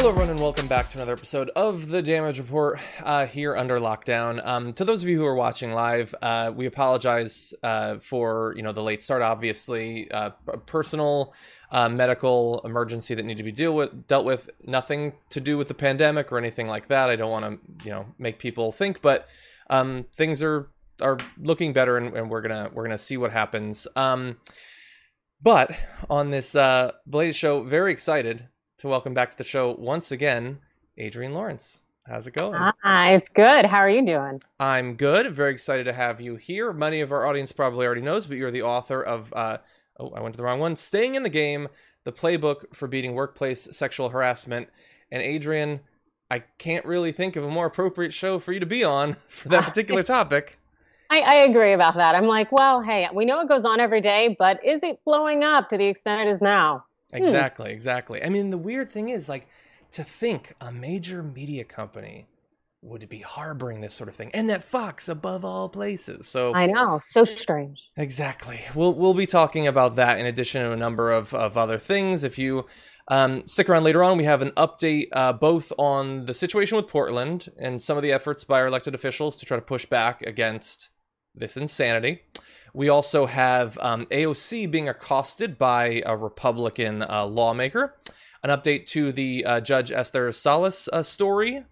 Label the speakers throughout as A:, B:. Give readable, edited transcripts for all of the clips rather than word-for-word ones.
A: Hello everyone and welcome back to another episode of the Damage Report here under lockdown. To those of you who are watching live, we apologize for the late start. Obviously, a personal medical emergency that needed to be dealt with. Nothing to do with the pandemic or anything like that. I don't want to make people think, but things are looking better, and we're gonna see what happens. But on this belated show, very excited to welcome back to the show once again, Adrienne Lawrence. How's it going?
B: Hi, it's good. How are you doing?
A: I'm good. Very excited to have you here. Many of our audience probably already knows, but you're the author of, I went to the wrong one, Staying in the Game, the Playbook for Beating Workplace Sexual Harassment. And Adrienne, I can't really think of a more appropriate show for you to be on for that particular topic.
B: I agree about that. I'm like, well, hey, we know it goes on every day, but is it blowing up to the extent it is now?
A: Exactly. I mean, the weird thing is, to think a major media company would be harboring this sort of thing, and that Fox, above all places. So
B: I know, so strange.
A: Exactly. We'll be talking about that in addition to a number of other things. If you stick around later on, we have an update both on the situation with Portland and some of the efforts by our elected officials to try to push back against this insanity. We also have AOC being accosted by a Republican lawmaker. An update to the Judge Esther Salas story.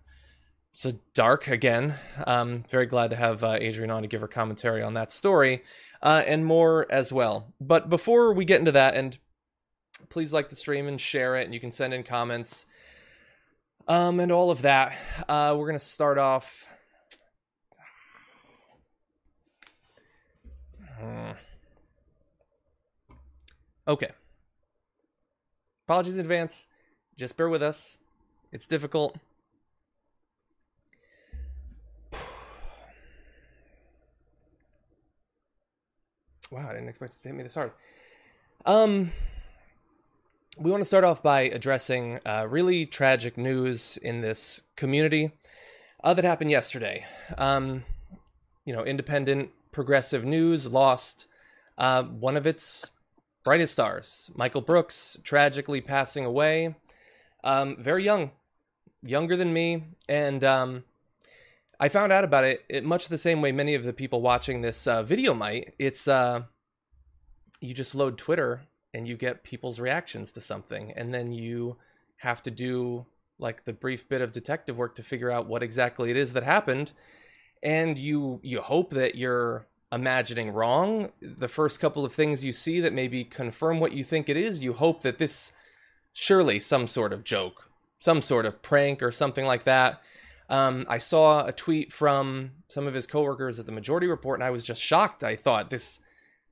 A: It's a dark, again. Very glad to have Adrienne on to give her commentary on that story. And more as well. But before we get into that, and please like the stream and share it, and you can send in comments. And all of that. We're going to start off... Okay. Apologies in advance. Just bear with us. It's difficult. Wow, I didn't expect it to hit me this hard. We want to start off by addressing really tragic news in this community that happened yesterday. Independent progressive news lost one of its brightest stars, Michael Brooks, tragically passing away. Very young, younger than me, and I found out about it much the same way many of the people watching this video might. It's you just load Twitter and you get people's reactions to something, and then you have to do the brief bit of detective work to figure out what exactly it is that happened. And you hope that you're imagining wrong. The first couple of things you see that maybe confirm what you think it is, you hope that this surely some sort of joke, some sort of prank or something like that. I saw a tweet from some of his coworkers at the Majority Report, and I was just shocked. I thought this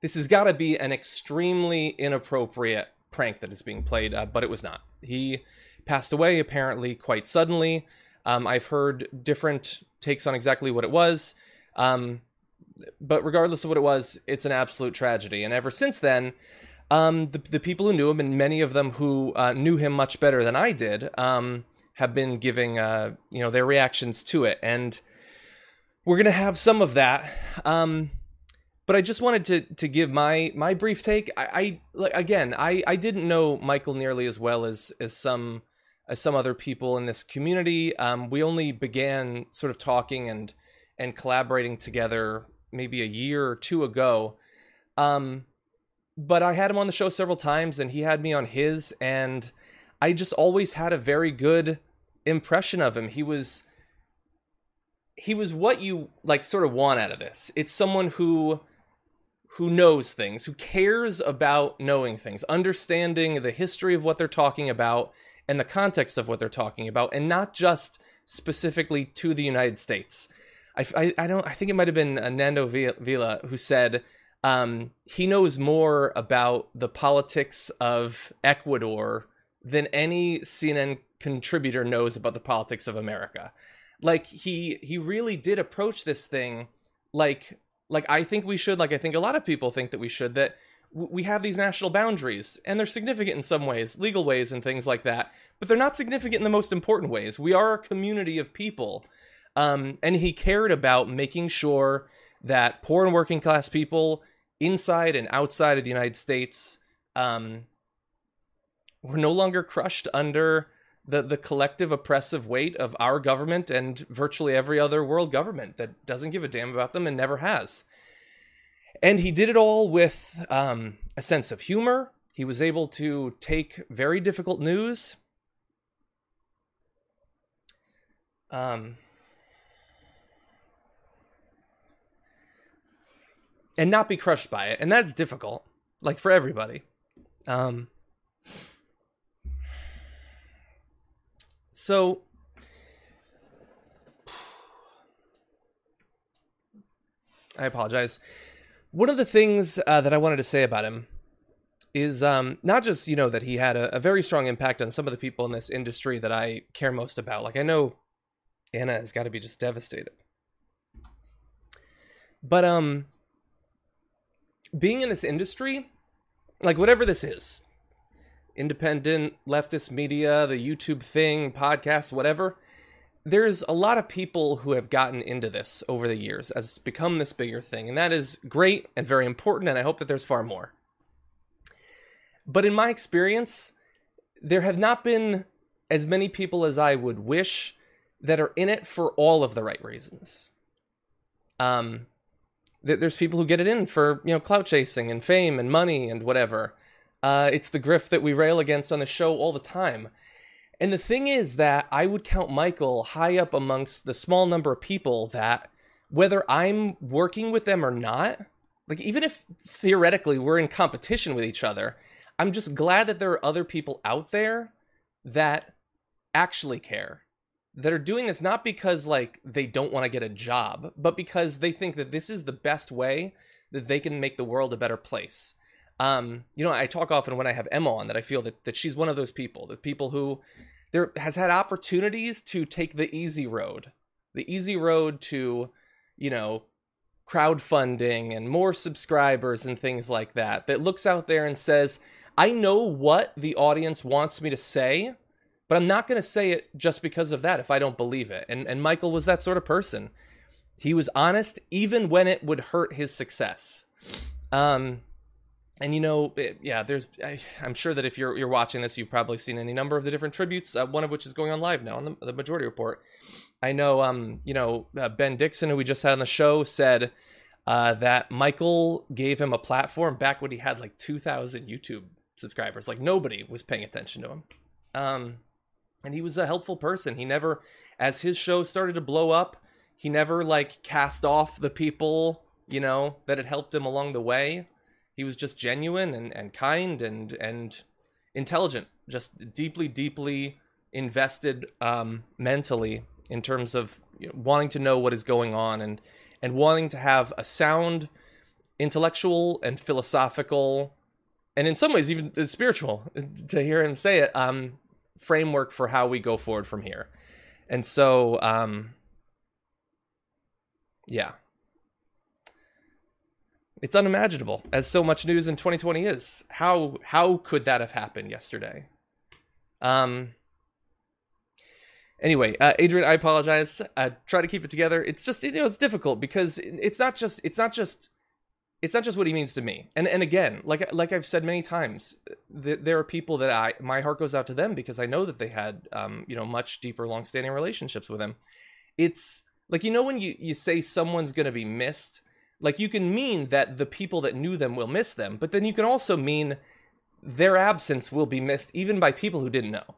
A: has got to be an extremely inappropriate prank that is being played, but it was not. He passed away apparently quite suddenly. I've heard different takes on exactly what it was. But regardless of what it was, it's an absolute tragedy. And ever since then, the people who knew him, and many of them who knew him much better than I did, have been giving their reactions to it. And we're going to have some of that. But I just wanted to give my brief take. I didn't know Michael nearly as well as some other people in this community. We only began sort of talking and collaborating together maybe a year or two ago. But I had him on the show several times, and he had me on his, and I just always had a very good impression of him. He was what you sort of want out of this. It's someone who knows things, who cares about knowing things, understanding the history of what they're talking about and the context of what they're talking about, and not just specifically to the United States. I think it might have been Nando Vila who said he knows more about the politics of Ecuador than any CNN contributor knows about the politics of America. He really did approach this thing like I think we should, I think a lot of people think that we should, that we have these national boundaries, and they're significant in some ways, legal ways and things like that, but they're not significant in the most important ways. We are a community of people. And he cared about making sure that poor and working class people inside and outside of the United States were no longer crushed under the collective oppressive weight of our government and virtually every other world government that doesn't give a damn about them and never has. And he did it all with a sense of humor. He was able to take very difficult news and not be crushed by it. And that's difficult, like for everybody. So I apologize. One of the things that I wanted to say about him is not just, that he had a very strong impact on some of the people in this industry that I care most about. Like, I know Anna has got to be just devastated. But being in this industry, like whatever this is, independent, leftist media, the YouTube thing, podcasts, whatever, there's a lot of people who have gotten into this over the years as it's become this bigger thing. And that is great and very important, and I hope that there's far more. But in my experience, there have not been as many people as I would wish that are in it for all of the right reasons. There's people who get it in for, clout chasing and fame and money and whatever. It's the grift that we rail against on the show all the time. And the thing is that I would count Michael high up amongst the small number of people that, whether I'm working with them or not, like even if theoretically we're in competition with each other, I'm just glad that there are other people out there that actually care, that are doing this not because like they don't want to get a job, but because they think that this is the best way that they can make the world a better place. I talk often when I have Emma on that I feel that she's one of those people, the people who there has had opportunities to take the easy road to, crowdfunding and more subscribers and things like that looks out there and says, I know what the audience wants me to say, but I'm not going to say it just because of that if I don't believe it. And Michael was that sort of person. He was honest even when it would hurt his success. And I'm sure that if you're watching this, you've probably seen any number of the different tributes, one of which is going on live now on the Majority Report. I know, Ben Dixon, who we just had on the show, said that Michael gave him a platform back when he had like 2,000 YouTube subscribers. Like nobody was paying attention to him. And he was a helpful person. He never, as his show started to blow up, he never like cast off the people, that had helped him along the way. He was just genuine and kind and intelligent, just deeply, deeply invested mentally in terms of wanting to know what is going on and wanting to have a sound, intellectual and philosophical, and in some ways even spiritual, to hear him say it, framework for how we go forward from here. And so, yeah. It's unimaginable, as so much news in 2020 is. How could that have happened yesterday? Anyway, Adrian, I apologize. Try to keep it together. It's just, it's difficult because it's not just what he means to me. And again, like I've said many times, there are people that my heart goes out to them because I know that they had, much deeper, long-standing relationships with him. It's like, when you say someone's going to be missed, like you can mean that the people that knew them will miss them, but then you can also mean their absence will be missed even by people who didn't know.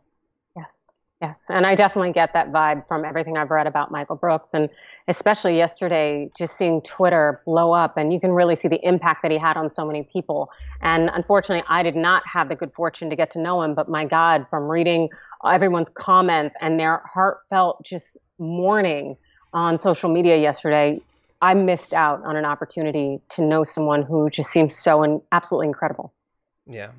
B: Yes. And I definitely get that vibe from everything I've read about Michael Brooks, and especially yesterday, just seeing Twitter blow up, and you can really see the impact that he had on so many people. And unfortunately, I did not have the good fortune to get to know him, but my God, from reading everyone's comments and their heartfelt just mourning on social media yesterday, I missed out on an opportunity to know someone who just seems so absolutely incredible.
A: Yeah.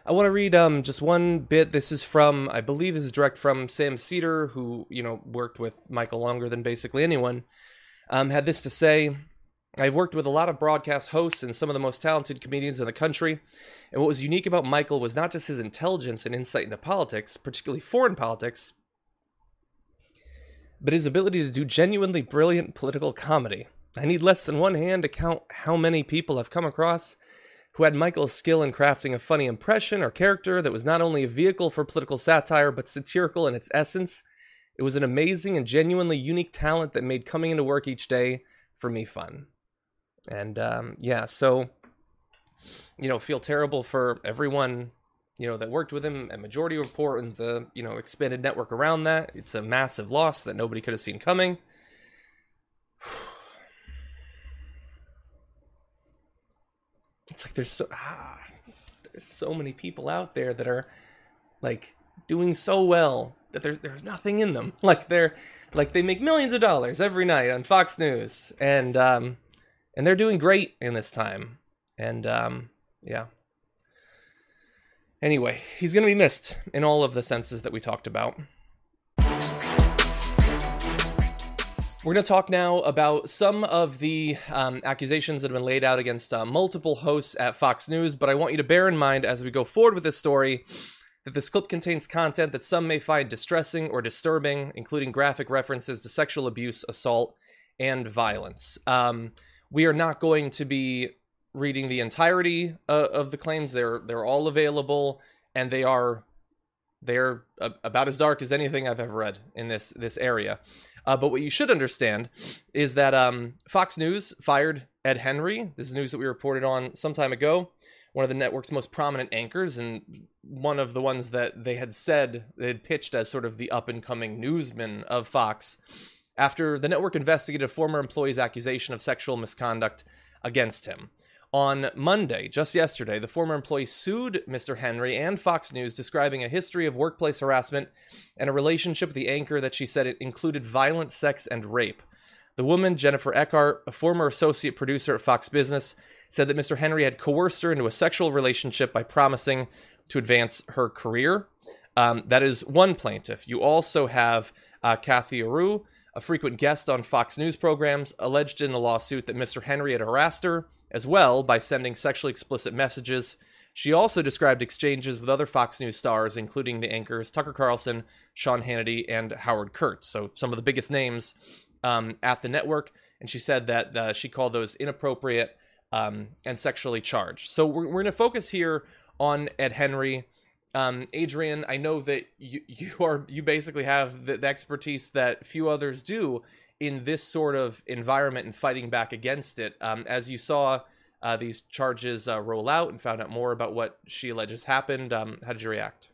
A: I want to read just one bit. This is from, I believe this is direct from Sam Cedar, who, worked with Michael longer than basically anyone, had this to say. I've worked with a lot of broadcast hosts and some of the most talented comedians in the country. And what was unique about Michael was not just his intelligence and insight into politics, particularly foreign politics, but his ability to do genuinely brilliant political comedy. I need less than one hand to count how many people I've come across who who had Michael's skill in crafting a funny impression or character that was not only a vehicle for political satire, but satirical in its essence. It was an amazing and genuinely unique talent that made coming into work each day for me fun. And yeah, so, feel terrible for everyone, that worked with him at Majority Report and the, expanded network around that. It's a massive loss that nobody could have seen coming. It's like there's so many people out there that are like doing so well that there's nothing in them. They make millions of dollars every night on Fox News, and they're doing great in this time. And yeah. Anyway, he's gonna be missed in all of the senses that we talked about. We're going to talk now about some of the accusations that have been laid out against multiple hosts at Fox News, but I want you to bear in mind as we go forward with this story that this clip contains content that some may find distressing or disturbing, including graphic references to sexual abuse, assault, and violence. We are not going to be reading the entirety of the claims. They're all available, and they're about as dark as anything I've ever read in this area. But what you should understand is that Fox News fired Ed Henry. This is news that we reported on some time ago. One of the network's most prominent anchors, and one of the ones that they had pitched as sort of the up-and-coming newsman of Fox, after the network investigated a former employee's accusation of sexual misconduct against him. On Monday, just yesterday, the former employee sued Mr. Henry and Fox News, describing a history of workplace harassment and a relationship with the anchor that she said it included violent sex and rape. The woman, Jennifer Eckhart, a former associate producer at Fox Business, said that Mr. Henry had coerced her into a sexual relationship by promising to advance her career. That is one plaintiff. You also have Kathy Aru, a frequent guest on Fox News programs, alleged in the lawsuit that Mr. Henry had harassed her as well by sending sexually explicit messages. She also described exchanges with other Fox News stars, including the anchors Tucker Carlson, Sean Hannity, and Howard Kurtz. So some of the biggest names at the network. And she said that she called those inappropriate and sexually charged. So we're going to focus here on Ed Henry. Adrian, I know that you basically have the expertise that few others do in this sort of environment and fighting back against it. As you saw these charges roll out and found out more about what she alleges happened, how did you react?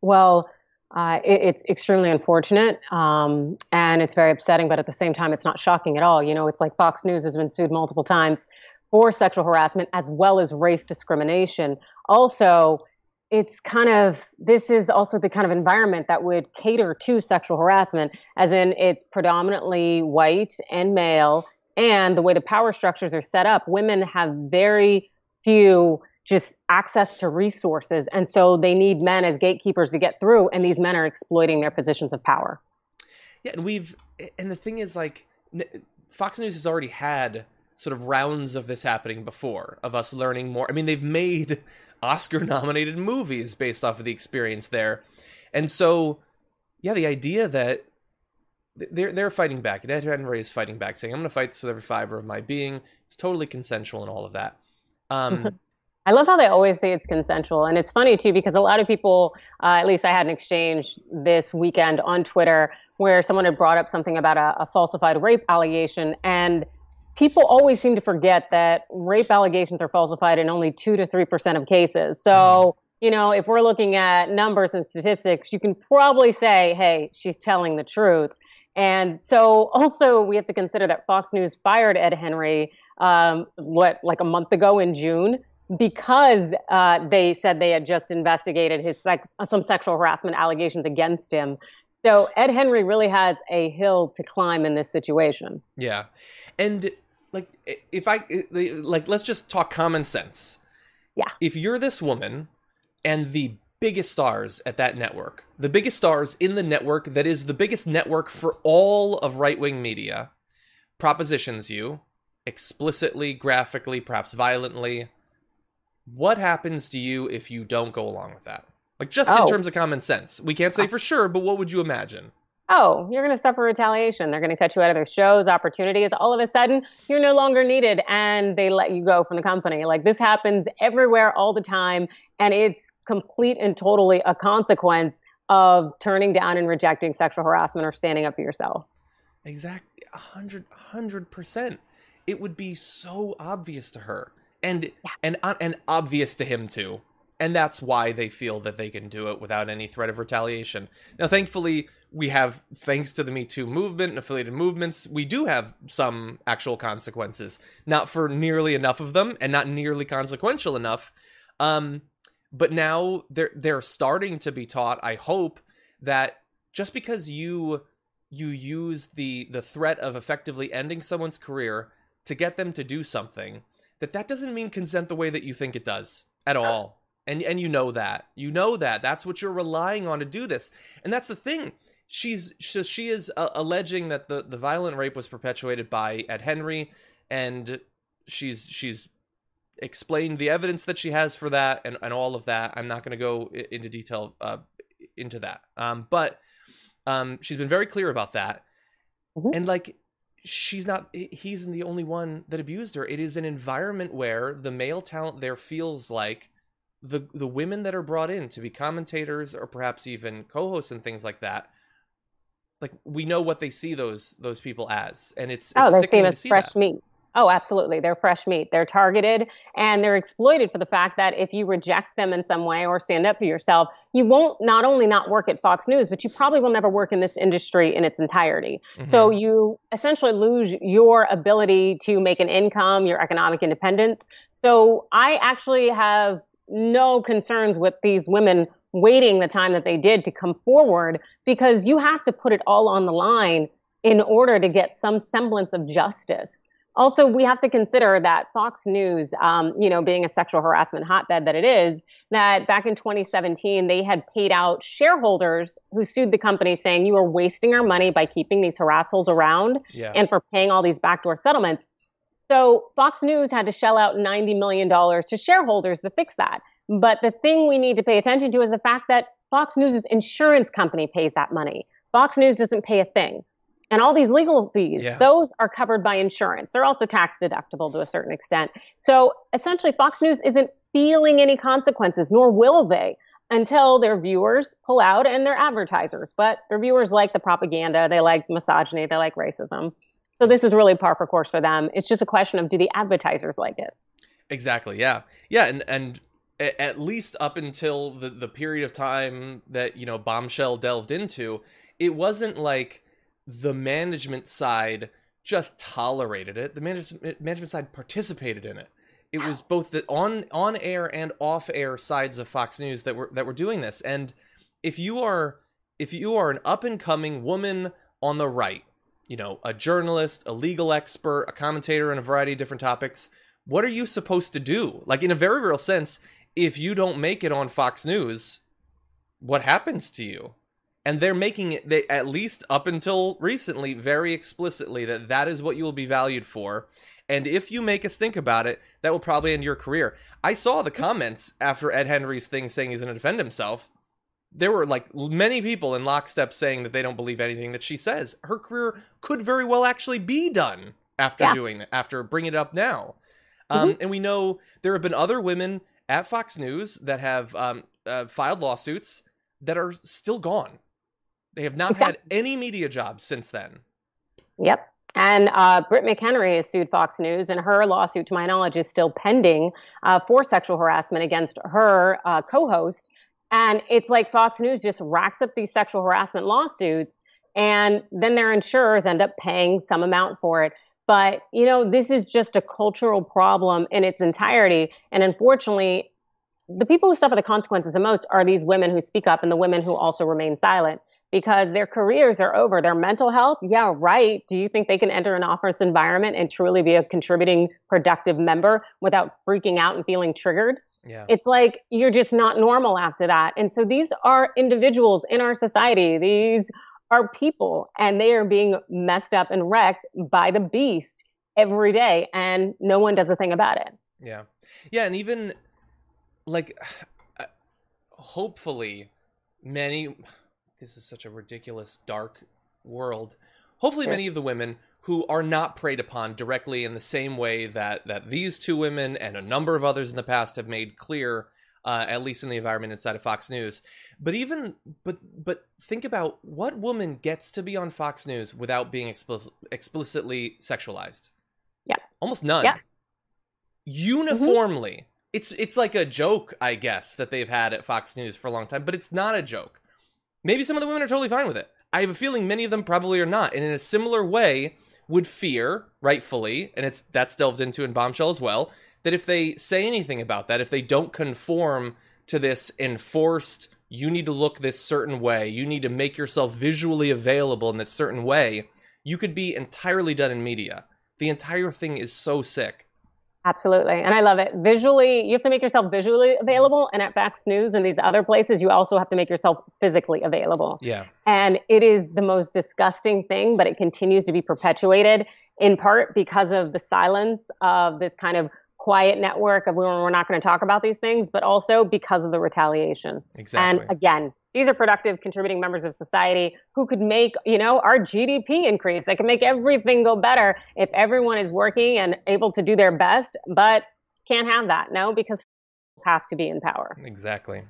B: Well, it's extremely unfortunate, and it's very upsetting, but at the same time, it's not shocking at all. It's like Fox News has been sued multiple times for sexual harassment as well as race discrimination. Also, this is also the kind of environment that would cater to sexual harassment, as in it's predominantly white and male, and the way the power structures are set up, women have very few just access to resources. And so they need men as gatekeepers to get through, and these men are exploiting their positions of power.
A: Yeah, and the thing is, like, Fox News has already had sort of rounds of this happening before, of us learning more. I mean, they've made Oscar-nominated movies based off of the experience there. And so, yeah, the idea that they're fighting back, and Ed Henry is fighting back, saying, I'm going to fight this with every fiber of my being. It's totally consensual and all of that.
B: I love how they always say it's consensual. And it's funny, too, because a lot of people, at least I had an exchange this weekend on Twitter where someone had brought up something about a falsified rape allegation. And people always seem to forget that rape allegations are falsified in only 2 to 3% of cases. So, if we're looking at numbers and statistics, you can probably say, hey, she's telling the truth. And so also we have to consider that Fox News fired Ed Henry, like a month ago in June, because they said they had just investigated some sexual harassment allegations against him. So Ed Henry really has a hill to climb in this situation.
A: Yeah. And let's just talk common sense.
B: Yeah.
A: If you're this woman and the biggest stars at that network, the biggest stars in the network that is the biggest network for all of right-wing media, propositions you explicitly, graphically, perhaps violently, what happens to you if you don't go along with that? Like, just in terms of common sense. We can't say for sure, but what would you imagine?
B: oh, you're going to suffer retaliation. They're going to cut you out of their shows, opportunities. All of a sudden, you're no longer needed and they let you go from the company. Like this happens everywhere all the time. And it's complete and totally a consequence of turning down and rejecting sexual harassment or standing up for yourself.
A: Exactly. 100%. It would be so obvious to her and obvious to him too. And that's why they feel that they can do it without any threat of retaliation. Now, thankfully, we have, thanks to the Me Too movement and affiliated movements, we do have some actual consequences. Not for nearly enough of them, and not nearly consequential enough. But now they're starting to be taught, I hope, that just because you use the threat of effectively ending someone's career to get them to do something, that doesn't mean consent the way that you think it does at all. And you know that. That's what you're relying on to do this. And that's the thing. She is alleging that the violent rape was perpetuated by Ed Henry, and she's explained the evidence that she has for that and all of that. I'm not going to go into detail into that. But she's been very clear about that. Mm-hmm. And like, he's the only one that abused her. It is an environment where the male talent there feels like the women that are brought in to be commentators or perhaps even co-hosts and things like that, like we know what they see those people as, and it's
B: they see them
A: as
B: fresh meat. Oh, absolutely. They're fresh meat. They're targeted and they're exploited for the fact that if you reject them in some way or stand up for yourself, you won't not only not work at Fox News, but you probably will never work in this industry in its entirety. Mm-hmm. So you essentially lose your ability to make an income, your economic independence. So I actually have no concerns with these women waiting the time that they did to come forward, because you have to put it all on the line in order to get some semblance of justice. Also, we have to consider that Fox News, being a sexual harassment hotbed that it is, that back in 2017, they had paid out shareholders who sued the company saying, you are wasting our money by keeping these harassholes around and for paying all these backdoor settlements. So Fox News had to shell out $90 million to shareholders to fix that. But the thing we need to pay attention to is the fact that Fox News' insurance company pays that money. Fox News doesn't pay a thing. And all these legal fees, those are covered by insurance. They're also tax deductible to a certain extent. So essentially, Fox News isn't feeling any consequences, nor will they, until their viewers pull out and their advertisers. But their viewers like the propaganda, they like misogyny, they like racism. So this is really par for course for them. It's just a question of, do the advertisers like it?
A: Exactly. Yeah. Yeah. And at least up until the period of time that, Bombshell delved into, it wasn't like the management side just tolerated it. The management side participated in it. It was both the on air and off air sides of Fox News that were doing this. And if you are an up and coming woman on the right, a journalist, a legal expert, a commentator on a variety of different topics, what are you supposed to do? Like, in a very real sense, if you don't make it on Fox News, what happens to you? And they're making it, at least up until recently, very explicitly that is what you will be valued for. And if you make a stink about it, that will probably end your career. I saw the comments after Ed Henry's thing saying he's going to defend himself. There were like many people in lockstep saying that they don't believe anything that she says. Her career could very well actually be done after doing that, after bringing it up now. And we know there have been other women at Fox News that have filed lawsuits that are still gone. They have not had any media jobs since then. Yep.
B: And Britt McHenry has sued Fox News, and her lawsuit, to my knowledge, is still pending for sexual harassment against her co-host. And it's like Fox News just racks up these sexual harassment lawsuits, and then their insurers end up paying some amount for it. But, this is just a cultural problem in its entirety. And unfortunately, the people who suffer the consequences the most are these women who speak up and the women who also remain silent, because their careers are over. Their mental health, yeah, right. Do you think they can enter an office environment and truly be a contributing, productive member without freaking out and feeling triggered? Yeah. It's like you're just not normal after that. And so these are individuals in our society. These are people, and they are being messed up and wrecked by the beast every day, and no one does a thing about it.
A: Yeah. Yeah, and even, like, hopefully this is such a ridiculous, dark world. Hopefully many of the women who are not preyed upon directly in the same way that these two women and a number of others in the past have made clear, at least in the environment inside of Fox News. But think about what woman gets to be on Fox News without being explicitly sexualized.
B: Yeah.
A: Almost none.
B: Yeah.
A: Uniformly. It's like a joke, I guess, that they've had at Fox News for a long time, but it's not a joke. Maybe some of the women are totally fine with it. I have a feeling many of them probably are not. And in a similar way, would fear, rightfully, and that's delved into in Bombshell as well, that if they say anything about that, if they don't conform to this enforced, you need to look this certain way, you need to make yourself visually available in this certain way, you could be entirely done in media. The entire thing is so sick.
B: Absolutely. And I love it. Visually, you have to make yourself visually available. And at Fox News and these other places, you also have to make yourself physically available.
A: Yeah.
B: And it is the most disgusting thing, but it continues to be perpetuated in part because of the silence of this kind of quiet network of we're not going to talk about these things, but also because of the retaliation.
A: Exactly.
B: And again, these are productive, contributing members of society who could make, our GDP increase. They can make everything go better if everyone is working and able to do their best, but can't have that, no, because have to be in power. Exactly.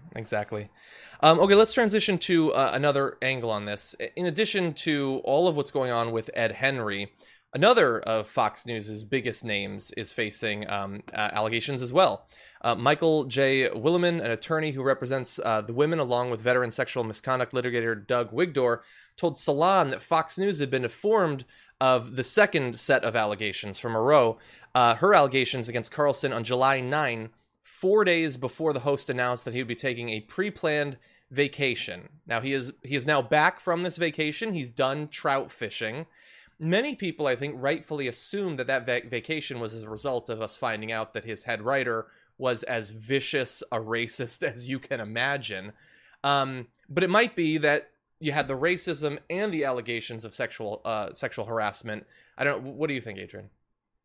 A: Okay, let's transition to another angle on this. In addition to all of what's going on with Ed Henry, another of Fox News' biggest names is facing allegations as well. Michael J. Williman, an attorney who represents the women along with veteran sexual misconduct litigator Doug Wigdor, told Salon that Fox News had been informed of the second set of allegations from a row, her allegations against Carlson on July 9, 4 days before the host announced that he would be taking a pre-planned vacation. Now, he is now back from this vacation. He's done trout fishing. Many people, I think, rightfully assume that vacation was as a result of us finding out that his head writer was as vicious a racist as you can imagine. But it might be that you had the racism and the allegations of sexual harassment. I don't know. What do you think, Adrian?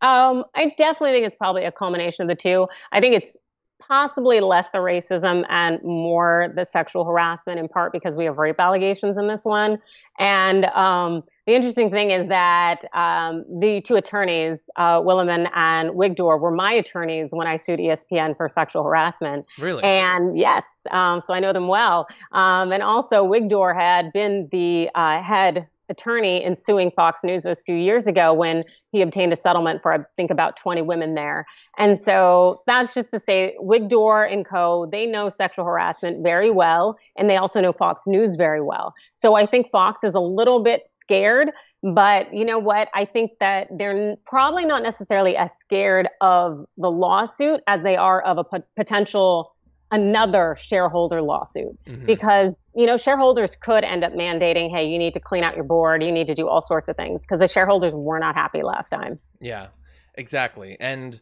B: I definitely think it's probably a culmination of the two. I think it's possibly less the racism and more the sexual harassment, in part because we have rape allegations in this one. And the interesting thing is that the two attorneys, Williman and Wigdor, were my attorneys when I sued ESPN for sexual harassment.
A: Really?
B: And yes, so I know them well. And also Wigdor had been the head attorney in suing Fox News a few years ago when he obtained a settlement for, I think, about 20 women there. And so that's just to say Wigdor and co, they know sexual harassment very well, and they also know Fox News very well. So I think Fox is a little bit scared, but you know what? I think that they're probably not necessarily as scared of the lawsuit as they are of a potential another shareholder lawsuit, because, shareholders could end up mandating, hey, you need to clean out your board, you need to do all sorts of things, because the shareholders were not happy last time.
A: Yeah, exactly. And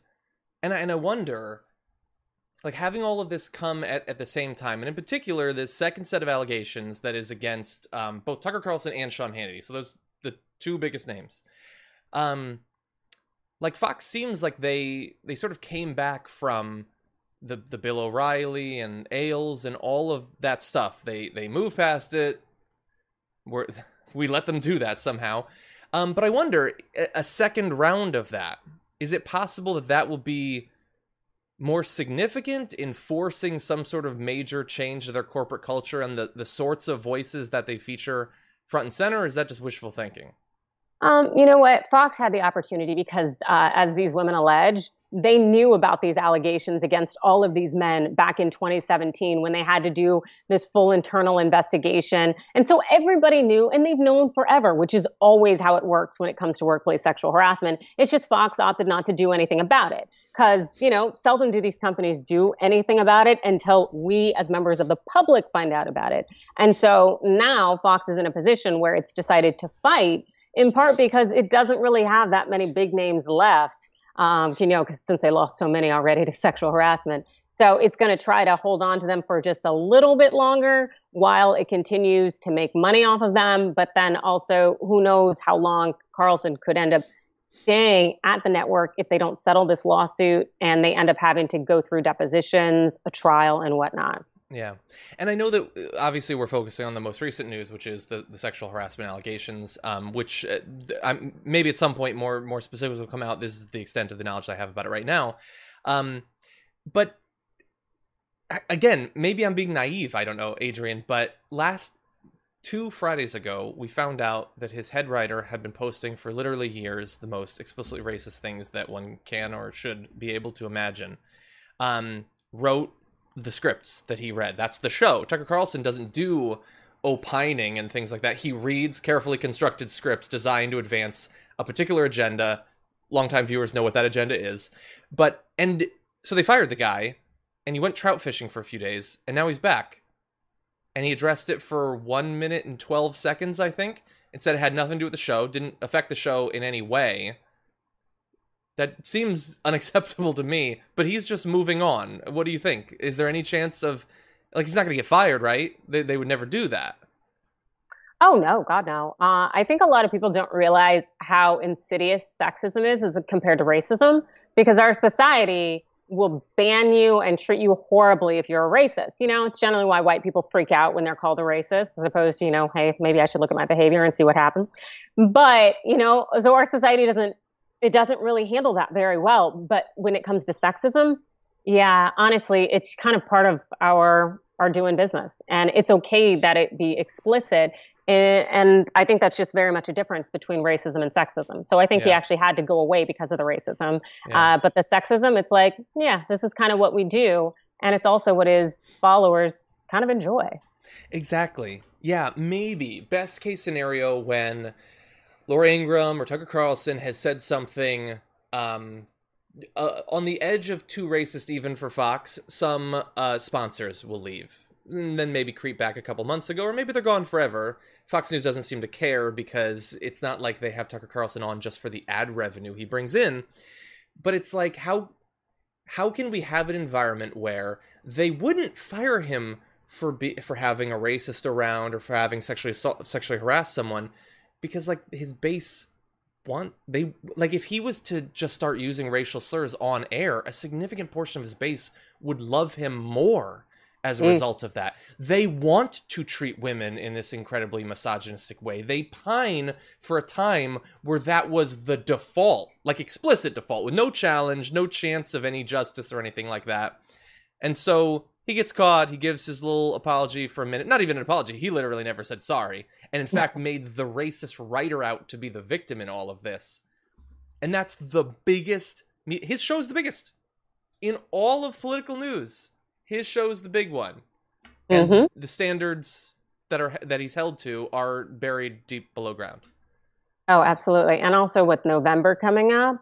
A: I wonder, like, having all of this come at the same time, and in particular, this second set of allegations that is against both Tucker Carlson and Sean Hannity. So those the two biggest names. Like, Fox seems like they sort of came back from the Bill O'Reilly and Ailes and all of that stuff. They moved past it. We let them do that somehow. But I wonder, a second round of that, is it possible that will be more significant in forcing some sort of major change to their corporate culture and the sorts of voices that they feature front and center, or is that just wishful thinking?
B: You know what? Fox had the opportunity because, as these women allege, they knew about these allegations against all of these men back in 2017 when they had to do this full internal investigation. And so everybody knew, and they've known forever, which is always how it works when it comes to workplace sexual harassment. It's just Fox opted not to do anything about it because, seldom do these companies do anything about it until we as members of the public find out about it. And so now Fox is in a position where it's decided to fight, in part because it doesn't really have that many big names left. Because since they lost so many already to sexual harassment. So it's going to try to hold on to them for just a little bit longer while it continues to make money off of them. But then also, who knows how long Carlson could end up staying at the network if they don't settle this lawsuit and they end up having to go through depositions, a trial, and whatnot.
A: Yeah. And I know that obviously we're focusing on the most recent news, which is the sexual harassment allegations, which maybe at some point more specifics will come out. This is the extent of the knowledge I have about it right now. But again, maybe I'm being naive. I don't know, Adrian, but last 2 Fridays ago, we found out that his head writer had been posting for literally years the most explicitly racist things that one can or should be able to imagine. Wrote the scripts that he read. That's the show. Tucker Carlson doesn't do opining and things like that. He reads carefully constructed scripts designed to advance a particular agenda. Longtime viewers know what that agenda is. And so they fired the guy, and he went trout fishing for a few days, and now he's back. And he addressed it for 1 minute and 12 seconds, I think. It said it had nothing to do with the show, didn't affect the show in any way. That seems unacceptable to me, but he's just moving on. What do you think? Is there any chance of, like, he's not going to get fired, right? They would never do that.
B: Oh, no, God, no. I think a lot of people don't realize how insidious sexism is as compared to racism, because our society will ban you and treat you horribly if you're a racist. You know, it's generally why white people freak out when they're called a racist, as opposed to, you know, hey, maybe I should look at my behavior and see what happens. But, you know, so our society doesn't really handle that very well. But when it comes to sexism, yeah, honestly, it's kind of part of our doing business. And it's okay that it be explicit. And I think that's just very much a difference between racism and sexism. So I think he actually had to go away because of the racism. Yeah. But the sexism, it's like, yeah, this is kind of what we do. And it's also what his followers kind of enjoy.
A: Exactly. Yeah, maybe. Best case scenario when Laura Ingraham or Tucker Carlson has said something on the edge of too racist even for Fox, some sponsors will leave. And then maybe creep back a couple months ago, or maybe they're gone forever. Fox News doesn't seem to care because it's not like they have Tucker Carlson on just for the ad revenue he brings in. But it's like, how can we have an environment where they wouldn't fire him for having a racist around or for having sexually harassed someone? Because, like, his base if he was to just start using racial slurs on air, a significant portion of his base would love him more as a result of that. They want to treat women in this incredibly misogynistic way. They pine for a time where that was the default, like explicit default, with no challenge, no chance of any justice or anything like that. And so he gets caught, he gives his little apology for a minute. Not even an apology, he literally never said sorry. And in fact made the racist writer out to be the victim in all of this. And that's the biggest, his show's the biggest. In all of political news, his show's the big one. And the standards that he's held to are buried deep below ground.
B: Oh, absolutely. And also with November coming up,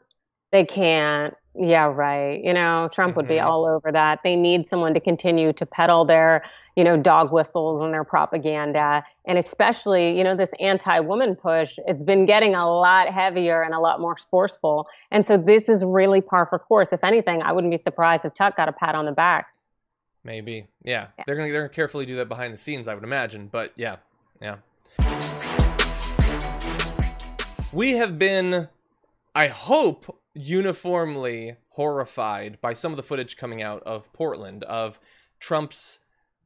B: they can't. Yeah, right. You know, Trump would be all over that. They need someone to continue to peddle their, you know, dog whistles and their propaganda. And especially, you know, this anti-woman push, it's been getting a lot heavier and a lot more forceful. And so this is really par for course. If anything, I wouldn't be surprised if Tuck got a pat on the back.
A: Maybe. Yeah. They're gonna carefully do that behind the scenes, I would imagine. But yeah. We have been, I hope, uniformly horrified by some of the footage coming out of Portland of Trump's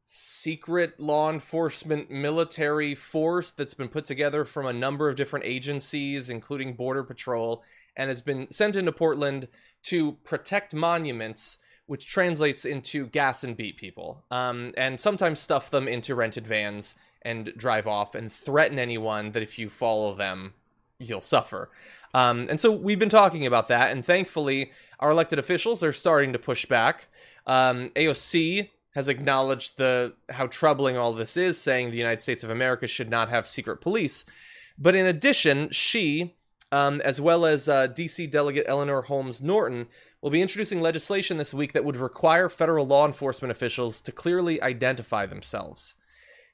A: secret law enforcement military force that's been put together from a number of different agencies, including Border Patrol, and has been sent into Portland to protect monuments, which translates into gas and beat people, and sometimes stuff them into rented vans and drive off and threaten anyone that if you follow them, you'll suffer. And so we've been talking about that, and thankfully our elected officials are starting to push back. AOC has acknowledged how troubling all this is, saying the United States of America should not have secret police. But in addition, she, as well as DC Delegate Eleanor Holmes Norton, will be introducing legislation this week that would require federal law enforcement officials to clearly identify themselves.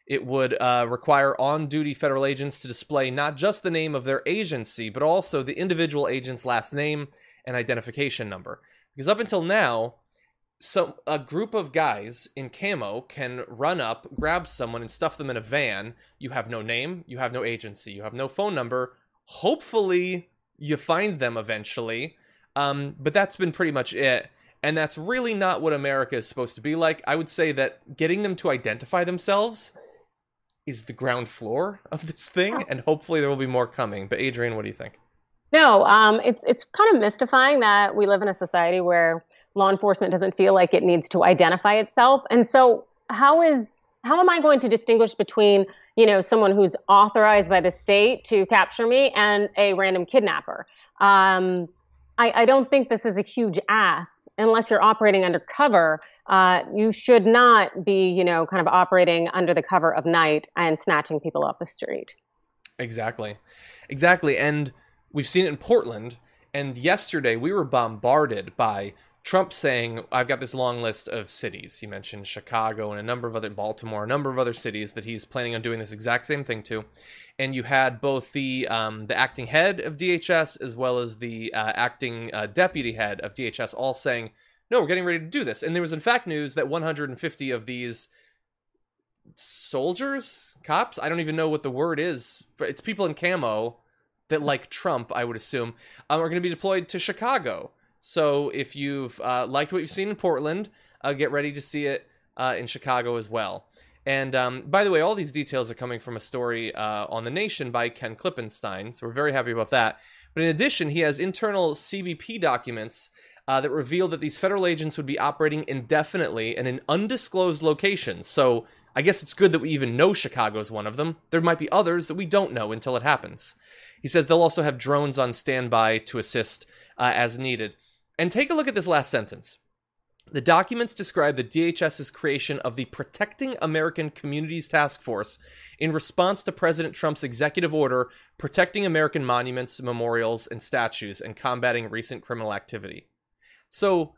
A: It would require on-duty federal agents to display not just the name of their agency, but also the individual agent's last name and identification number. Because up until now, a group of guys in camo can run up, grab someone, and stuff them in a van. You have no name, you have no agency, you have no phone number. Hopefully, you find them eventually. But that's been pretty much it. And that's really not what America is supposed to be like. I would say that getting them to identify themselves is the ground floor of this thing, and hopefully there will be more coming. But Adrienne, what do you think?
B: No, it's kind of mystifying that we live in a society where law enforcement doesn't feel like it needs to identify itself. And so how am I going to distinguish between, someone who's authorized by the state to capture me and a random kidnapper? I don't think this is a huge ask unless you're operating undercover. You should not be, kind of operating under the cover of night and snatching people off the street.
A: Exactly. And we've seen it in Portland. And yesterday we were bombarded by Trump saying, I've got this long list of cities. He mentioned Chicago and a number of other, Baltimore, a number of other cities that he's planning on doing this exact same thing to. And you had both the acting head of DHS as well as the acting deputy head of DHS all saying, no, we're getting ready to do this. And there was in fact news that 150 of these soldiers, cops, I don't even know what the word is. It's people in camo that, like Trump, I would assume, are going to be deployed to Chicago. So if you've liked what you've seen in Portland, get ready to see it in Chicago as well. And by the way, all these details are coming from a story on The Nation by Ken Klippenstein, so we're very happy about that. But in addition, he has internal CBP documents that reveal that these federal agents would be operating indefinitely and in undisclosed locations. So I guess it's good that we even know Chicago is one of them. There might be others that we don't know until it happens. He says they'll also have drones on standby to assist as needed. And take a look at this last sentence. The documents describe the DHS's creation of the Protecting American Communities Task Force in response to President Trump's executive order protecting American monuments, memorials, and statues and combating recent criminal activity. So,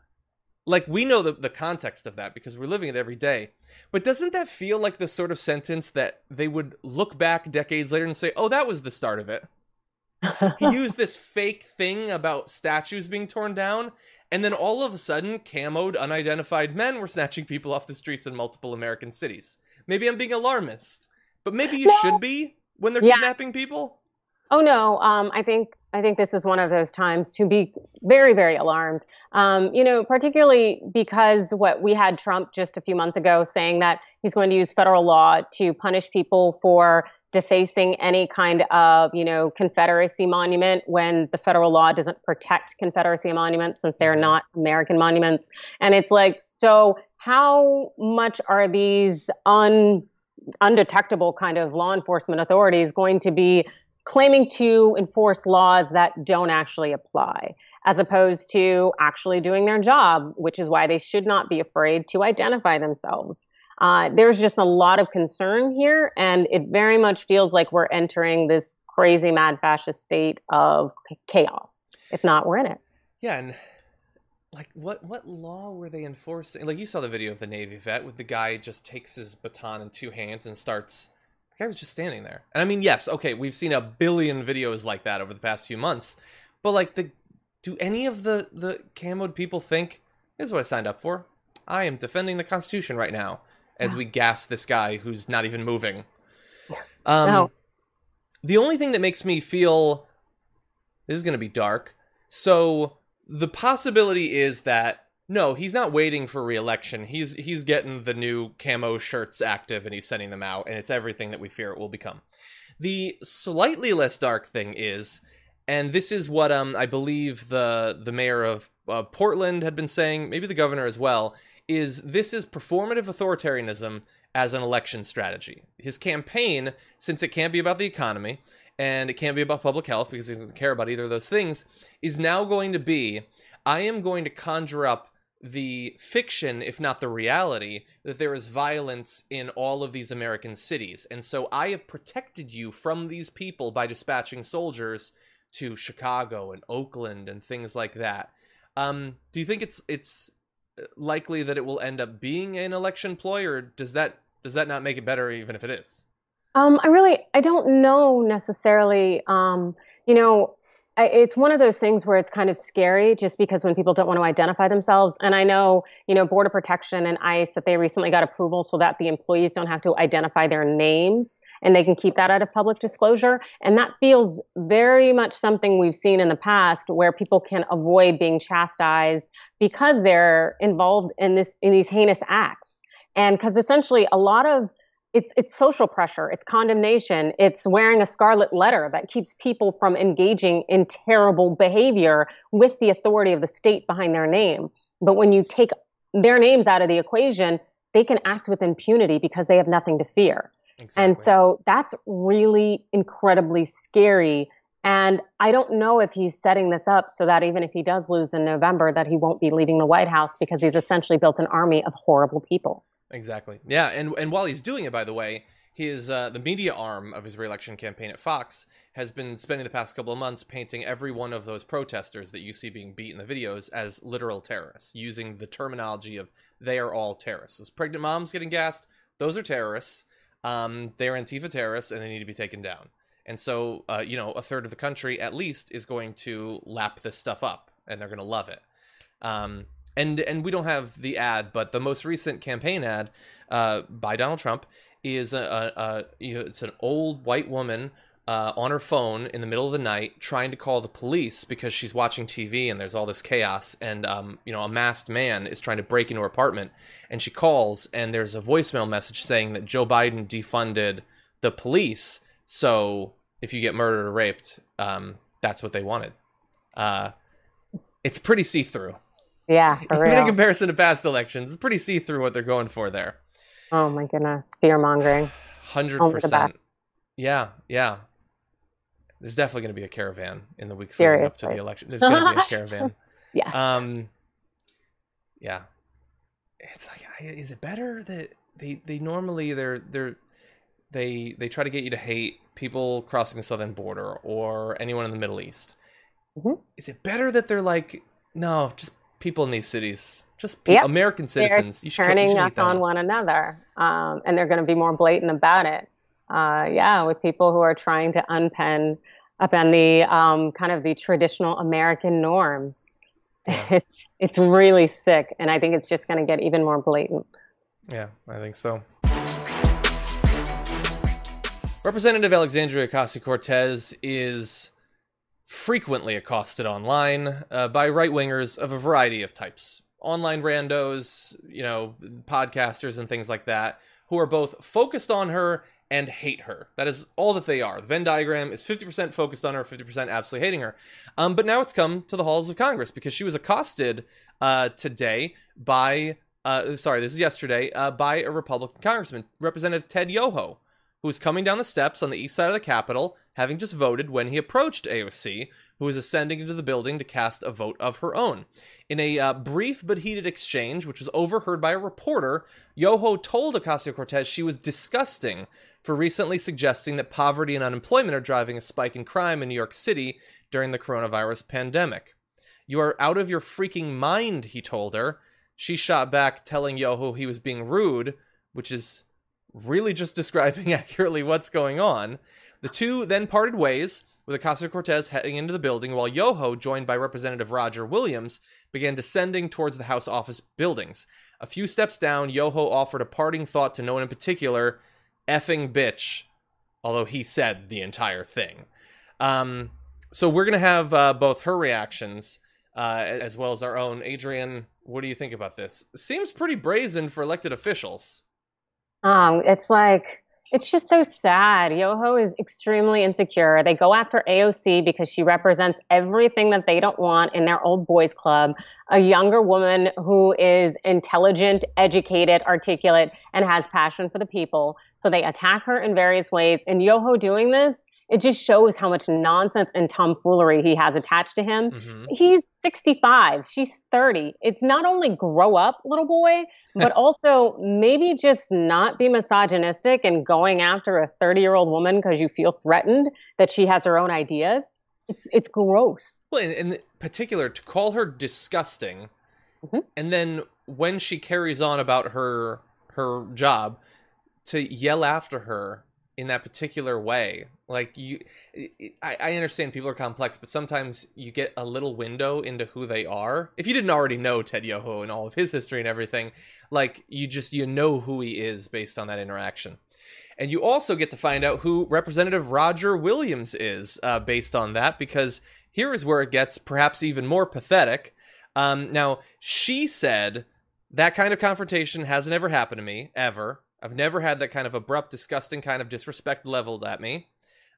A: like, we know the context of that because we're living it every day. But doesn't that feel like the sort of sentence that they would look back decades later and say, oh, that was the start of it? He used this fake thing about statues being torn down, and then all of a sudden, camoed, unidentified men were snatching people off the streets in multiple American cities. Maybe I'm being alarmist, but maybe you should be when they're kidnapping people.
B: Oh no, I think this is one of those times to be very, very alarmed. Particularly because what we had Trump just a few months ago saying that he's going to use federal law to punish people for defacing any kind of, Confederacy monument when the federal law doesn't protect Confederacy monuments since they're not American monuments. And it's like, so how much are these undetectable kind of law enforcement authorities going to be claiming to enforce laws that don't actually apply, as opposed to actually doing their job, which is why they should not be afraid to identify themselves? There's just a lot of concern here, and it very much feels like we're entering this crazy, mad fascist state of chaos. If not, we're in it.
A: Yeah, and like, what law were they enforcing? Like, you saw the video of the Navy vet with the guy just takes his baton in two hands and starts. The guy was just standing there. And I mean, yes, okay, we've seen a billion videos like that over the past few months, but like, do any of the camoed people think, this is what I signed up for? I am defending the Constitution right now. As we gas this guy who's not even moving. No. The only thing that makes me feel this is going to be dark. So the possibility is that, no, he's not waiting for re-election. He's getting the new camo shirts active and he's sending them out, and it's everything that we fear it will become. The slightly less dark thing is, and this is what I believe the mayor of Portland had been saying, maybe the governor as well, this is performative authoritarianism as an election strategy. His campaign, since it can't be about the economy and it can't be about public health because he doesn't care about either of those things, is now going to be, I am going to conjure up the fiction, if not the reality, that there is violence in all of these American cities. And so I have protected you from these people by dispatching soldiers to Chicago and Oakland and things like that. Do you think it's likely that it will end up being an election ploy, or does that not make it better even if it is?
B: I don't know necessarily. It's one of those things where it's kind of scary just because when people don't want to identify themselves. And I know, Border Protection and ICE, that they recently got approval so that the employees don't have to identify their names and they can keep that out of public disclosure. And that feels very much something we've seen in the past where people can avoid being chastised because they're involved in these heinous acts. And because essentially a lot of it's social pressure, it's condemnation, it's wearing a scarlet letter that keeps people from engaging in terrible behavior with the authority of the state behind their name. But when you take their names out of the equation, they can act with impunity because they have nothing to fear. Exactly. And so that's really incredibly scary. And I don't know if he's setting this up so that even if he does lose in November, that he won't be leaving the White House because he's essentially built an army of horrible people.
A: Exactly. Yeah, and while he's doing it, by the way, his the media arm of his re-election campaign at Fox has been spending the past couple of months painting every one of those protesters that you see being beat in the videos as literal terrorists, using the terminology of they are all terrorists. Those pregnant moms getting gassed, those are terrorists. They're Antifa terrorists, and they need to be taken down. And so, a third of the country, at least, is going to lap this stuff up, and they're going to love it. And we don't have the ad, but the most recent campaign ad by Donald Trump is it's an old white woman on her phone in the middle of the night trying to call the police because she's watching TV and there's all this chaos, and a masked man is trying to break into her apartment, and she calls and there's a voicemail message saying that Joe Biden defunded the police, so if you get murdered or raped, that's what they wanted. It's pretty see-through.
B: Yeah, for real.
A: Even in comparison to past elections, it's pretty see-through what they're going for there.
B: Oh my goodness, fear-mongering.
A: 100%. Yeah. There's definitely going to be a caravan in the weeks leading up to the election. There's going to be a caravan.
B: Yes.
A: Yeah. It's like, is it better that they normally they try to get you to hate people crossing the southern border or anyone in the Middle East? Mm-hmm. Is it better that they're like, no, just people in these cities, just American citizens.
B: You should turning us on one another, and they're going to be more blatant about it. With people who are trying to upend the kind of the traditional American norms. Yeah. It's really sick, and I think it's just going to get even more blatant.
A: Yeah, I think so. Representative Alexandria Ocasio-Cortez is frequently accosted online by right-wingers of a variety of types. Online randos, podcasters and things like that, who are both focused on her and hate her. That is all that they are. The Venn diagram is 50% focused on her, 50% absolutely hating her. But now it's come to the halls of Congress because she was accosted today by, this is yesterday, by a Republican congressman, Representative Ted Yoho, who was coming down the steps on the east side of the Capitol, having just voted when he approached AOC, who was ascending into the building to cast a vote of her own. In a brief but heated exchange, which was overheard by a reporter, Yoho told Ocasio-Cortez she was disgusting for recently suggesting that poverty and unemployment are driving a spike in crime in New York City during the coronavirus pandemic. "You are out of your freaking mind," he told her. She shot back, telling Yoho he was being rude, which is really just describing accurately what's going on. The two then parted ways, with Ocasio-Cortez heading into the building, while Yoho, joined by Representative Roger Williams, began descending towards the House office buildings. A few steps down, Yoho offered a parting thought to no one in particular, "Effing bitch," although he said the entire thing. So we're going to have both her reactions as well as our own. Adrian, what do you think about this? Seems pretty brazen for elected officials.
B: It's just so sad. Yoho is extremely insecure. They go after AOC because she represents everything that they don't want in their old boys club. A younger woman who is intelligent, educated, articulate, and has passion for the people. So they attack her in various ways. And Yoho doing this, it just shows how much nonsense and tomfoolery he has attached to him. Mm-hmm. He's 65. She's 30. It's not only grow up, little boy, but also maybe just not be misogynistic and going after a 30-year-old woman because you feel threatened that she has her own ideas. It's gross.
A: Well, in particular, to call her disgusting, mm-hmm. and then when she carries on about her job, to yell after her, in that particular way. Like I understand people are complex, but sometimes you get a little window into who they are. If you didn't already know Ted Yoho and all of his history and everything, like you know who he is based on that interaction. And you also get to find out who Representative Roger Williams is based on that, because here is where it gets perhaps even more pathetic. Now, she said, that kind of confrontation hasn't ever happened to me, ever. I've never had that kind of abrupt, disgusting kind of disrespect leveled at me.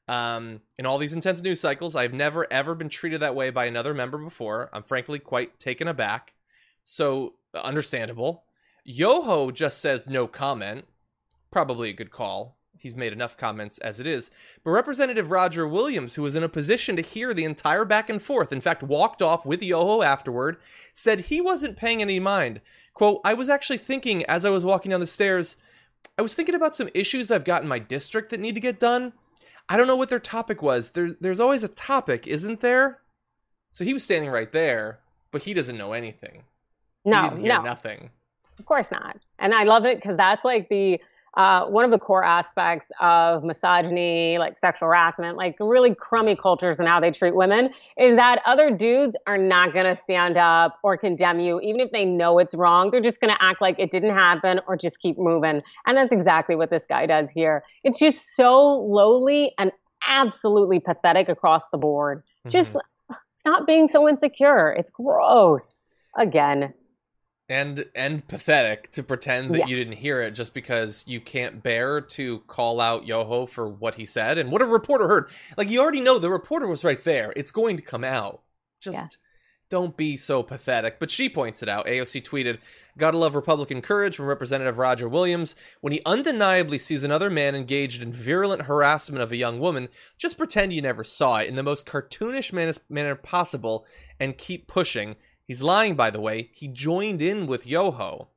A: In all these intense news cycles, I've never, ever been treated that way by another member before. I'm frankly quite taken aback. So, understandable. Yoho just says no comment. Probably a good call. He's made enough comments as it is. But Representative Roger Williams, who was in a position to hear the entire back and forth, in fact, walked off with Yoho afterward, said he wasn't paying any mind. Quote, I was actually thinking as I was walking down the stairs, I was thinking about some issues I've got in my district that need to get done. I don't know what their topic was. There's always a topic, isn't there? So he was standing right there, but he doesn't know anything.
B: No,
A: he didn't hear nothing.
B: Of course not. And I love it because that's like the one of the core aspects of misogyny, like sexual harassment, like really crummy cultures and how they treat women, is that other dudes are not going to stand up or condemn you. Even if they know it's wrong, they're just going to act like it didn't happen or just keep moving. And that's exactly what this guy does here. It's just so lowly and absolutely pathetic across the board. Mm-hmm. Just stop being so insecure. It's gross. Again.
A: And pathetic to pretend that you didn't hear it just because you can't bear to call out Yoho for what he said and what a reporter heard. Like, you already know the reporter was right there. It's going to come out. Just don't be so pathetic. But she points it out. AOC tweeted, "Gotta love Republican courage from Representative Roger Williams. When he undeniably sees another man engaged in virulent harassment of a young woman, just pretend you never saw it in the most cartoonish manner possible and keep pushing." He's lying, by the way. He joined in with Yoho.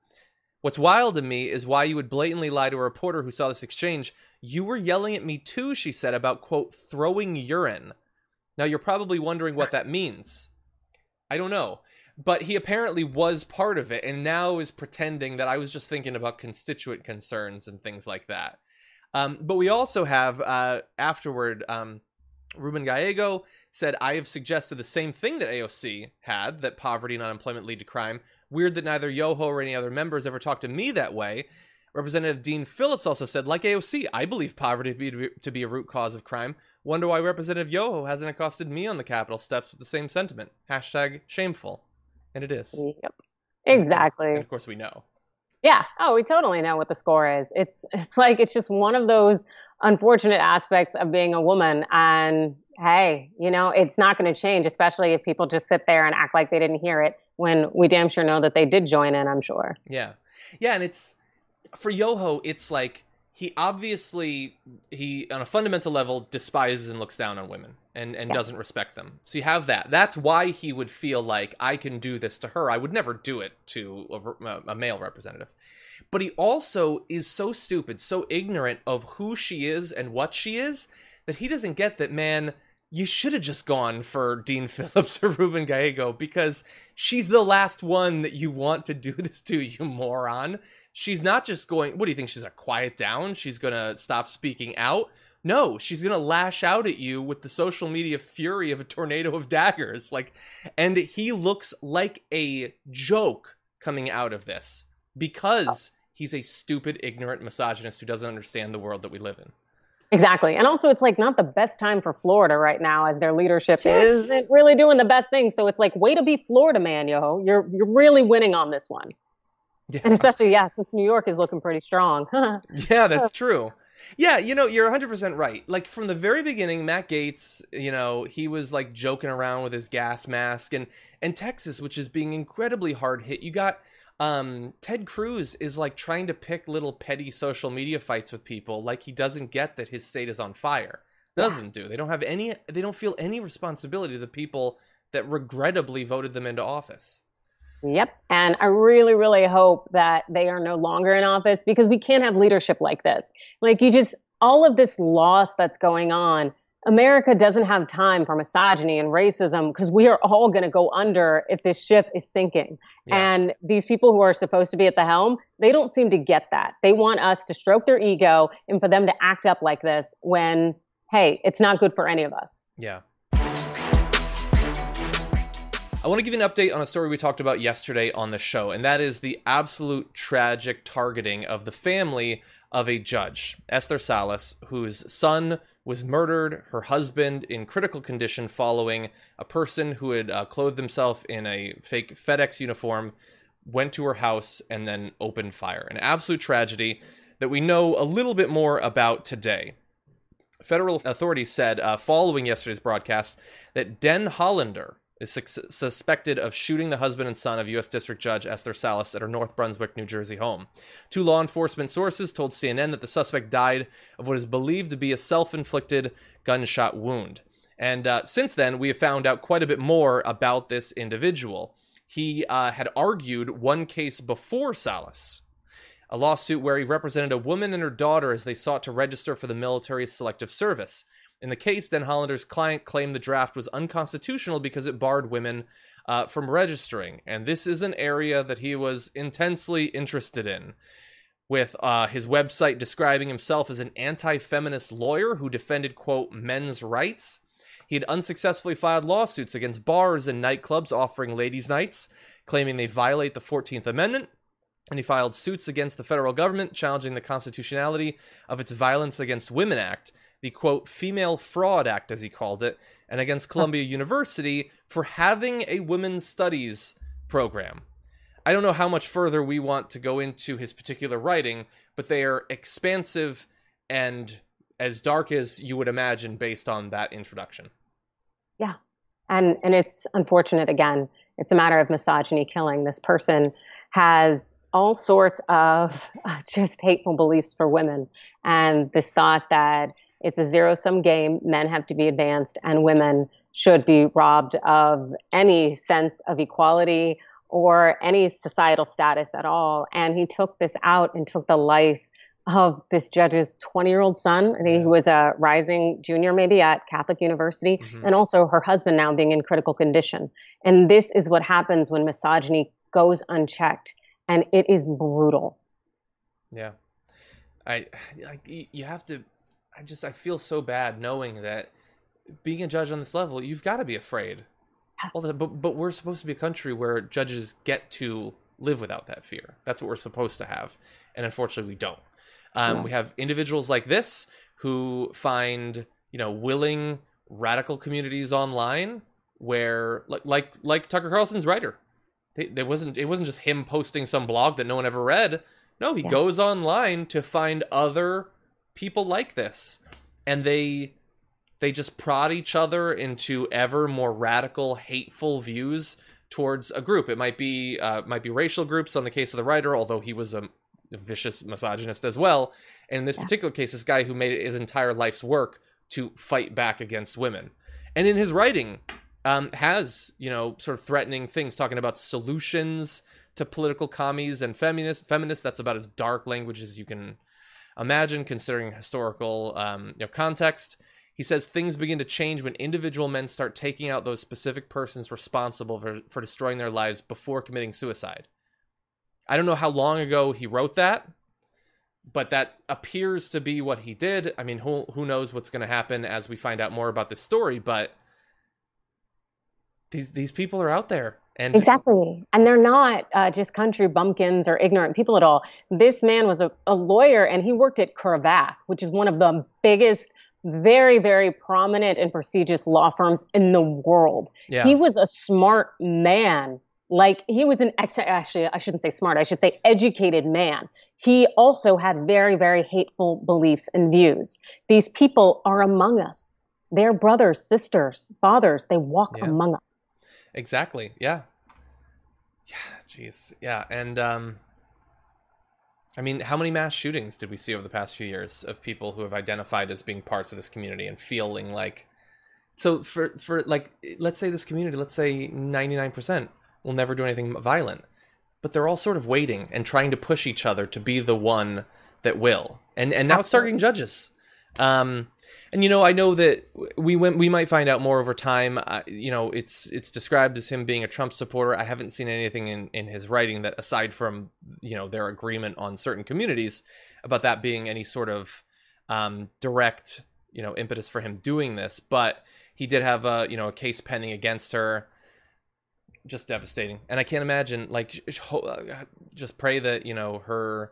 A: What's wild to me is why you would blatantly lie to a reporter who saw this exchange. You were yelling at me too, she said, about, quote, throwing urine. Now, you're probably wondering what that means. I don't know. But he apparently was part of it and now is pretending that I was just thinking about constituent concerns and things like that. But we also have, afterward, Ruben Gallego said, I have suggested the same thing that AOC had, that poverty and unemployment lead to crime. Weird that neither Yoho or any other members ever talked to me that way. Representative Dean Phillips also said, like AOC, I believe poverty to be a root cause of crime. Wonder why Representative Yoho hasn't accosted me on the Capitol steps with the same sentiment. Hashtag shameful. And it is.
B: Yep. Exactly.
A: And of course we know.
B: Yeah. Oh, we totally know what the score is. It's like, it's just one of those unfortunate aspects of being a woman. And hey, you know, it's not going to change, especially if people just sit there and act like they didn't hear it when we damn sure know that they did join in, I'm sure.
A: Yeah. Yeah. And it's, for Yoho, it's like, he obviously, on a fundamental level, despises and looks down on women and doesn't respect them. So you have that. That's why he would feel like, I can do this to her. I would never do it to a male representative. But he also is so stupid, so ignorant of who she is and what she is, that he doesn't get that, man, you should have just gone for Dean Phillips or Ruben Gallego, because she's the last one that you want to do this to, you moron. She's not just going, what do you think, she's going to quiet down? She's going to stop speaking out? No, she's going to lash out at you with the social media fury of a tornado of daggers. Like, and he looks like a joke coming out of this because he's a stupid, ignorant misogynist who doesn't understand the world that we live in.
B: Exactly. And also, it's like not the best time for Florida right now, as their leadership isn't really doing the best thing. So it's like, way to be Florida, man, yo. You're really winning on this one. Yeah. And especially, since New York is looking pretty strong.
A: Yeah, that's true. Yeah, you know, you're 100% right. Like, from the very beginning, Matt Gaetz, you know, he was like joking around with his gas mask, and Texas, which is being incredibly hard hit. You got Ted Cruz is like trying to pick little petty social media fights with people, like he doesn't get that his state is on fire. None of them do. They don't feel any responsibility to the people that regrettably voted them into office.
B: Yep. And I really, really hope that they are no longer in office, because we can't have leadership like this. Like, all of this loss that's going on America doesn't have time for misogyny and racism because we are all going to go under if this ship is sinking.
A: Yeah.
B: And these people who are supposed to be at the helm, they don't seem to get that. They want us to stroke their ego and for them to act up like this when, hey, it's not good for any of us.
A: Yeah. I want to give you an update on a story we talked about yesterday on the show, and that is the absolute tragic targeting of the family of a judge, Esther Salas, whose son was murdered, her husband in critical condition following a person who had clothed himself in a fake FedEx uniform, went to her house, and then opened fire. An absolute tragedy that we know a little bit more about today. Federal authorities said, following yesterday's broadcast, that Den Hollander is suspected of shooting the husband and son of U.S. District Judge Esther Salas at her North Brunswick, New Jersey home. Two law enforcement sources told CNN that the suspect died of what is believed to be a self-inflicted gunshot wound. And since then, we have found out quite a bit more about this individual. He had argued one case before Salas, a lawsuit where he represented a woman and her daughter as they sought to register for the military selective service. In the case, Den Hollander's client claimed the draft was unconstitutional because it barred women from registering. And this is an area that he was intensely interested in, with his website describing himself as an anti-feminist lawyer who defended, quote, men's rights. He had unsuccessfully filed lawsuits against bars and nightclubs offering ladies' nights, claiming they violate the 14th Amendment. And he filed suits against the federal government, challenging the constitutionality of its Violence Against Women Act, the, quote, Female Fraud Act, as he called it, and against Columbia University for having a women's studies program. I don't know how much further we want to go into his particular writing, but they are expansive and as dark as you would imagine based on that introduction.
B: Yeah. And it's unfortunate, again. It's a matter of misogyny killing. This person has all sorts of just hateful beliefs for women. And this thought that it's a zero-sum game, men have to be advanced, and women should be robbed of any sense of equality or any societal status at all. And he took this out and took the life of this judge's 20-year-old son, I think, who was a rising junior maybe at Catholic University, and also her husband now being in critical condition. And this is what happens when misogyny goes unchecked, and it is brutal. Yeah.
A: You have to... I feel so bad knowing that being a judge on this level, you've got to be afraid. But we're supposed to be a country where judges get to live without that fear. That's what we're supposed to have. And unfortunately, we don't. We have individuals like this who find, willing radical communities online where, like Tucker Carlson's writer, it wasn't just him posting some blog that no one ever read. No, he goes online to find other people like this, and they just prod each other into ever more radical, hateful views towards a group. It might be racial groups on the case of the writer, although he was a vicious misogynist as well. And in this particular case, this guy who made it his entire life's work to fight back against women, and in his writing has sort of threatening things, talking about solutions to political commies and feminists. That's about as dark language as you can imagine, considering historical context. He says things begin to change when individual men start taking out those specific persons responsible for destroying their lives before committing suicide. I don't know how long ago he wrote that, but that appears to be what he did. I mean, who knows what's going to happen as we find out more about this story, but these people are out there. And
B: exactly. And they're not just country bumpkins or ignorant people at all. This man was a lawyer, and he worked at Cravath, which is one of the biggest, very, very prominent and prestigious law firms in the world. Yeah. He was a smart man. Like, he was actually, I shouldn't say smart, I should say educated man. He also had very, very hateful beliefs and views. These people are among us. They're brothers, sisters, fathers. They walk among us.
A: Exactly. Yeah. Jeez. Yeah. And, I mean, how many mass shootings did we see over the past few years of people who have identified as being parts of this community and feeling like, so for like, let's say this community, let's say 99% will never do anything violent, but they're all sort of waiting and trying to push each other to be the one that will. And now it's targeting judges. And I know that we might find out more over time. It's described as him being a Trump supporter. I haven't seen anything in his writing that, aside from their agreement on certain communities, about that being any sort of direct impetus for him doing this. But he did have a case pending against her. Just devastating. And I can't imagine, just pray that her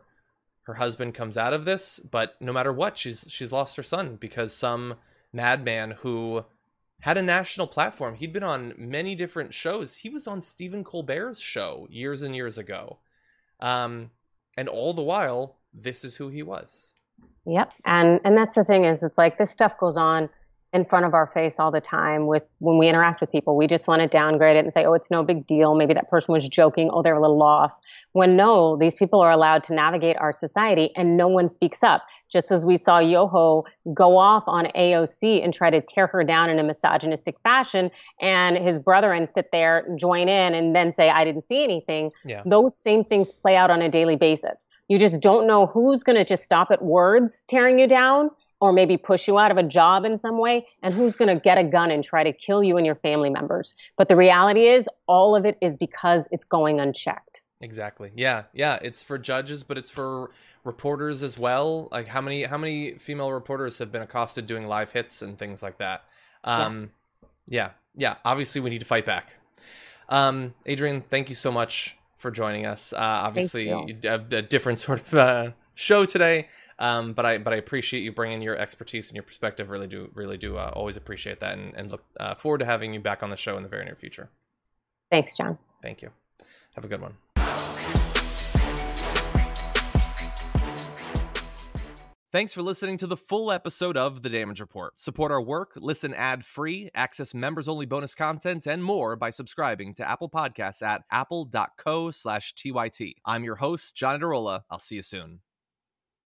A: husband comes out of this, but no matter what, she's lost her son because some madman who had a national platform. He'd been on many different shows. He was on Stephen Colbert's show years and years ago. And all the while, this is who he was.
B: Yep. And that's the thing is, it's like this stuff goes on in front of our face all the time when we interact with people. We just want to downgrade it and say, oh, it's no big deal. Maybe that person was joking. Oh, they're a little off. When no, these people are allowed to navigate our society and no one speaks up. Just as we saw Yoho go off on AOC and try to tear her down in a misogynistic fashion, and his brethren sit there and join in and then say, I didn't see anything.
A: Yeah.
B: Those same things play out on a daily basis. You just don't know who's going to just stop at words tearing you down, or maybe push you out of a job in some way, and who's going to get a gun and try to kill you and your family members. But the reality is, all of it is because it's going unchecked.
A: Exactly. Yeah. It's for judges, but it's for reporters as well. Like how many female reporters have been accosted doing live hits and things like that? Yes. Yeah. Obviously, we need to fight back. Adrienne, thank you so much for joining us. Obviously, you have a different sort of show today. But I appreciate you bringing your expertise and your perspective. Really do always appreciate that, and look forward to having you back on the show in the very near future.
B: Thanks, John.
A: Thank you. Have a good one. Thanks for listening to the full episode of The Damage Report. Support our work, listen ad-free, access members-only bonus content, and more by subscribing to Apple Podcasts at apple.co/TYT. I'm your host, John Adarola. I'll see you soon.